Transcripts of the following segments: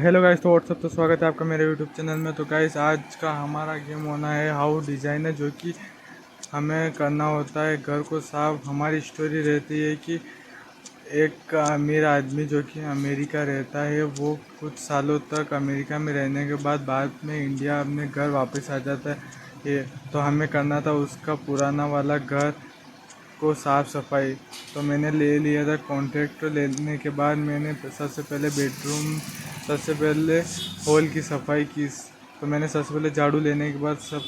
Hello guys, तो WhatsApp तो स्वागत है आपका मेरे यूट्यूब चैनल में। तो गाइस आज का हमारा गेम होना है हाउ डिज़ाइनर, जो कि हमें करना होता है घर को साफ। हमारी स्टोरी रहती है कि एक अमीर आदमी जो कि अमेरिका रहता है, वो कुछ सालों तक अमेरिका में रहने के बाद में इंडिया अपने घर वापस आ जाता है। तो हमें करना था उसका पुराना वाला घर को साफ़ सफाई। तो मैंने ले लिया था कॉन्ट्रैक्ट। लेने के बाद मैंने सबसे पहले हॉल की सफाई की। तो मैंने सबसे पहले झाड़ू लेने के बाद सब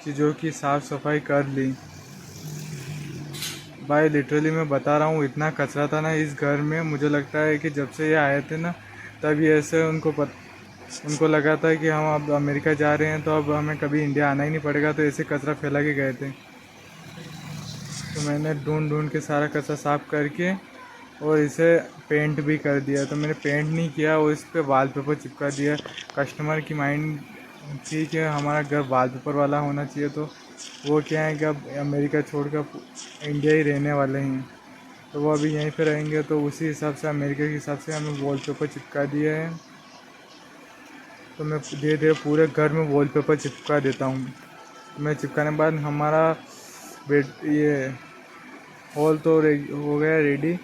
चीज़ों की साफ़ सफाई कर ली। भाई लिटरली मैं बता रहा हूँ, इतना कचरा था ना इस घर में। मुझे लगता है कि जब से ये आए थे ना, तभी ऐसे उनको लगा था कि हम अब अमेरिका जा रहे हैं तो अब हमें कभी इंडिया आना ही नहीं पड़ेगा, तो ऐसे कचरा फैला के गए थे। तो मैंने ढूंढ ढूंढ के सारा कचरा साफ़ करके और इसे पेंट भी कर दिया। तो मैंने पेंट नहीं किया और इस पर वॉलपेपर चिपका दिया। कस्टमर की माइंड थी कि हमारा घर वॉलपेपर वाला होना चाहिए, तो वो क्या है कि अब अमेरिका छोड़कर इंडिया ही रहने वाले हैं, तो वो अभी यहीं पे रहेंगे। तो उसी हिसाब से, अमेरिका के हिसाब से हमें वॉलपेपर चिपका दिया है। तो मैं धीरे धीरे पूरे घर में वॉलपेपर चिपका देता हूँ। मैं चिपकाने के बाद हमारा ये हॉल तो हो गया रेडी,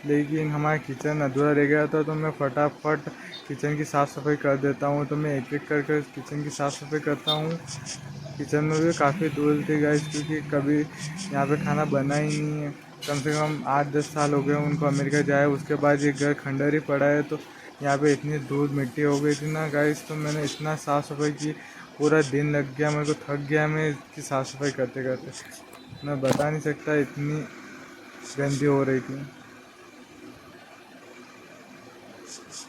लेकिन हमारा किचन अधूरा रह गया था। तो मैं फटाफट किचन की साफ़ सफाई कर देता हूँ। तो मैं एक एक कर किचन की साफ़ सफाई करता हूँ। किचन में भी काफ़ी धूल थी गाइस, क्योंकि कभी यहाँ पे खाना बना ही नहीं है। कम से कम 8-10 साल हो गए उनको अमेरिका जाए, उसके बाद ये घर खंडर ही पड़ा है। तो यहाँ पे इतनी धूल मिट्टी हो गई थी ना गाइस, तो मैंने इतना साफ़ सफाई की, पूरा दिन लग गया। मेरे को थक गया मैं इसकी साफ़ सफाई करते करते। मैं बता नहीं सकता, इतनी गंदी हो रही थी।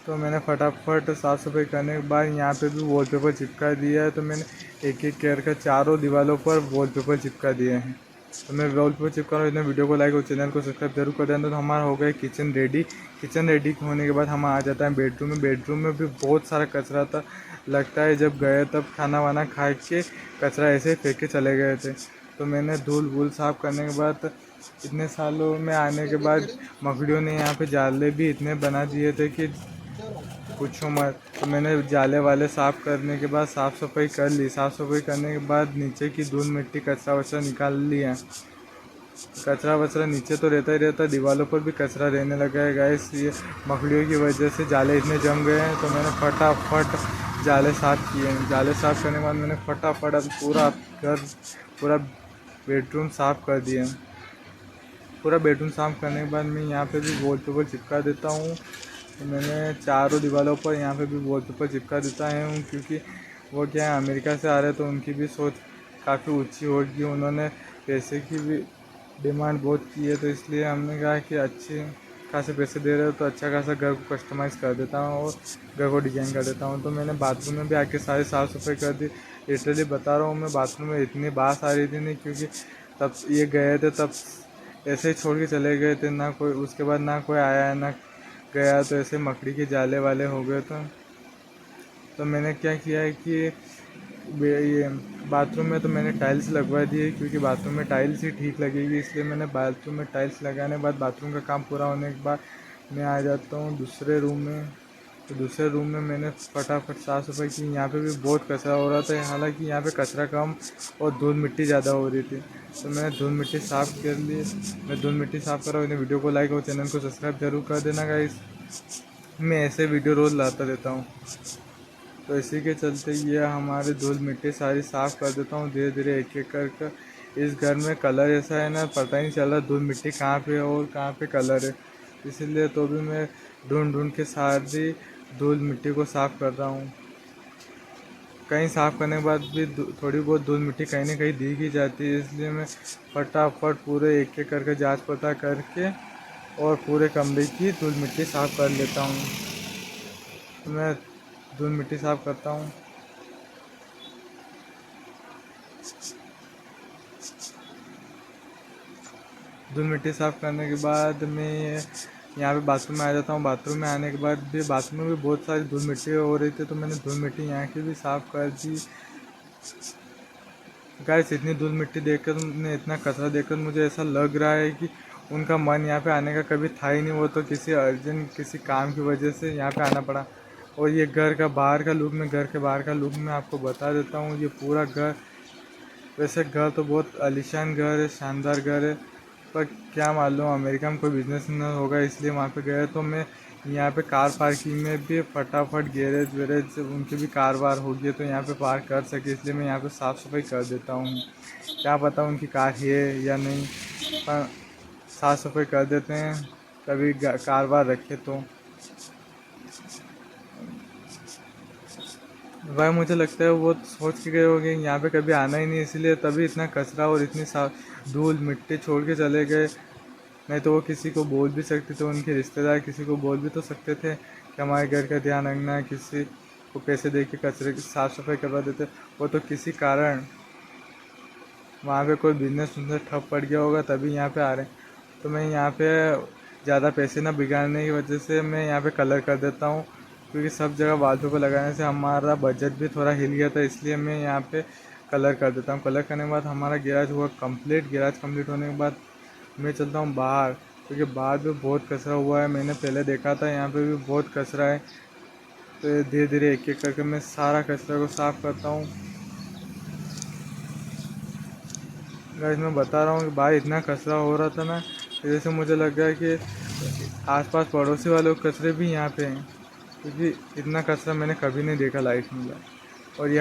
तो मैंने फटाफट साफ़ सफाई करने के बाद यहाँ पे भी वॉलपेपर चिपका दिया है। तो मैंने एक एक कर चारों दीवारों पर वॉलपेपर चिपका दिए हैं। तो मैं वॉलपेपर चिपका रहा हूँ। इतने वीडियो को लाइक और चैनल को सब्सक्राइब जरूर कर देना। तो हमारा हो गया किचन रेडी। किचन रेडी होने के बाद हम आ जाता है बेडरूम में। बेडरूम में भी बहुत सारा कचरा था। लगता है जब गए तब खाना वाना खा के कचरा ऐसे फेंक के चले गए थे। तो मैंने धूल वूल साफ़ करने के बाद, इतने सालों में आने के बाद, मकड़ियों ने यहाँ पे जाले भी इतने बना दिए थे कि पूछो मत। तो मैंने जाले वाले साफ़ करने के बाद साफ़ सफाई कर ली। साफ़ सफाई करने के बाद नीचे की धूल मिट्टी कचरा वचरा निकाल लिया। कचरा वचरा नीचे तो रहता ही रहता, दीवारों पर भी कचरा रहने लगा है गाइस। ये मकड़ियों की वजह से जाले इतने जम गए हैं। तो मैंने फटाफट जाले साफ़ किए हैं। जाले साफ़ करने के बाद मैंने फटाफट अब पूरा घर, पूरा बेडरूम साफ़ कर दिया। पूरा बेडरूम साफ़ करने के बाद मैं यहाँ पे भी वॉलपेपर चिपका देता हूँ। तो मैंने चारों दीवारों पर यहाँ पे भी वॉलपेपर चिपका देता हूँ, क्योंकि वो क्या है, अमेरिका से आ रहे तो उनकी भी सोच काफ़ी ऊंची होगी। उन्होंने पैसे की भी डिमांड बहुत की है, तो इसलिए हमने कहा कि अच्छे खासे पैसे दे रहे हो तो अच्छा खासा घर को कस्टमाइज़ कर देता हूँ और घर को डिज़ाइन कर देता हूँ। तो मैंने बाथरूम में भी आके सारी साफ़ सफाई कर दी। लिटरली बता रहा हूँ, मैं बाथरूम में इतनी बास आ रही थी नहीं, क्योंकि तब ये गए थे तब ऐसे ही छोड़ के चले गए थे, ना कोई उसके बाद ना कोई आया ना गया। तो ऐसे मकड़ी के जाले वाले हो गए। तो मैंने क्या किया है कि ये बाथरूम में तो मैंने टाइल्स लगवा दी है, क्योंकि बाथरूम में टाइल्स ही ठीक लगेगी। इसलिए मैंने बाथरूम में टाइल्स लगाने के बाद, बाथरूम का काम पूरा होने के बाद मैं आ जाता हूँ दूसरे रूम में। तो दूसरे रूम में मैंने फटाफट साफ़ सफाई की। यहाँ पे भी बहुत कचरा हो रहा था, हालांकि यहाँ पे कचरा कम और धूल मिट्टी ज़्यादा हो रही थी। तो मैंने धूल मिट्टी साफ़ कर ली। मैं धूल मिट्टी साफ़ कर रहा हूँ। वीडियो को लाइक और चैनल को सब्सक्राइब जरूर कर देना गाइस। मैं ऐसे वीडियो रोज़ लाता रहता हूँ। तो इसी के चलते ये हमारे धूल मिट्टी सारी साफ़ कर देता हूँ धीरे धीरे एक एक कर। इस घर में कलर ऐसा है ना, पता ही नहीं चल रहा धूल मिट्टी कहाँ पे है और कहाँ पे कलर है। इसीलिए तो भी मैं ढूंढ ढूंढ के सारी धूल मिट्टी को साफ़ कर रहा हूँ। कहीं साफ़ करने के बाद भी थोड़ी बहुत धूल मिट्टी कहीं ना कहीं दी की जाती है, इसलिए मैं फटाफट पूरे एक एक करके जांच पता करके और पूरे कमरे की धूल मिट्टी साफ़ कर लेता हूँ। तो मैं धूल मिट्टी साफ़ करता हूँ। धूल मिट्टी साफ़ करने के बाद मैं यहाँ पे बाथरूम में आ जाता हूँ। बाथरूम में आने के बाद भी बाथरूम में भी बहुत सारी धूल मिट्टी हो रही थी, तो मैंने धूल मिट्टी यहाँ की भी साफ़ कर दी। गाइस इतनी धूल मिट्टी देखकर, तुमने इतना कचरा देखकर मुझे ऐसा लग रहा है कि उनका मन यहाँ पे आने का कभी था ही नहीं। वो तो किसी अर्जेंट किसी काम की वजह से यहाँ पे आना पड़ा। और ये घर का बाहर का लुक, घर के बाहर का लुक मैं आपको बता देता हूँ। ये पूरा घर, वैसे घर तो बहुत आलीशान घर है, शानदार घर है, पर क्या मालूम अमेरिका में कोई बिजनेस न होगा, इसलिए वहाँ पे गया। तो मैं यहाँ पे कार पार्किंग में भी फटाफट गैरेज वैरेज उनकी भी कार वार होगी तो यहाँ पे पार्क कर सके, इसलिए मैं यहाँ पे साफ़ सफाई कर देता हूँ। क्या पता उनकी कार है या नहीं, पर साफ़ सफाई कर देते हैं, कभी कार वार रखे तो। भाई मुझे लगता है वो सोच के गए होंगे यहाँ पे कभी आना ही नहीं, इसलिए तभी इतना कचरा और इतनी धूल मिट्टी छोड़ के चले गए। नहीं तो वो किसी को बोल भी सकते थे, उनके रिश्तेदार किसी को बोल भी तो सकते थे कि हमारे घर का ध्यान रखना, किसी को पैसे दे के कचरे की साफ़ सफाई करवा देते। वो तो किसी कारण वहाँ पे कोई बिजनेस उनसे ठप पड़ गया होगा तभी यहाँ पे आ रहे हैं। तो मैं यहाँ पे ज़्यादा पैसे ना बिगाड़ने की वजह से मैं यहाँ पे कलर कर देता हूँ, क्योंकि सब जगह वॉलपेपर लगाने से हमारा बजट भी थोड़ा हिल गया था, इसलिए मैं यहाँ पे कलर कर देता हूँ। कलर करने के बाद हमारा गैराज हुआ कंप्लीट। गैराज कंप्लीट होने के बाद मैं चलता हूँ बाहर, क्योंकि बाहर भी बहुत कचरा हुआ है। मैंने पहले देखा था यहाँ पे भी बहुत कचरा है, तो धीरे धीरे एक एक करके मैं सारा कचरा को साफ़ करता हूँ। गाइस मैं बता रहा हूँ कि भाई इतना कचरा हो रहा था ना, जैसे मुझे लग गया कि आसपास पड़ोसी वालों के कचरे भी यहाँ पे हैं, क्योंकि इतना कचरा मैंने कभी नहीं देखा लाइफ में। और ये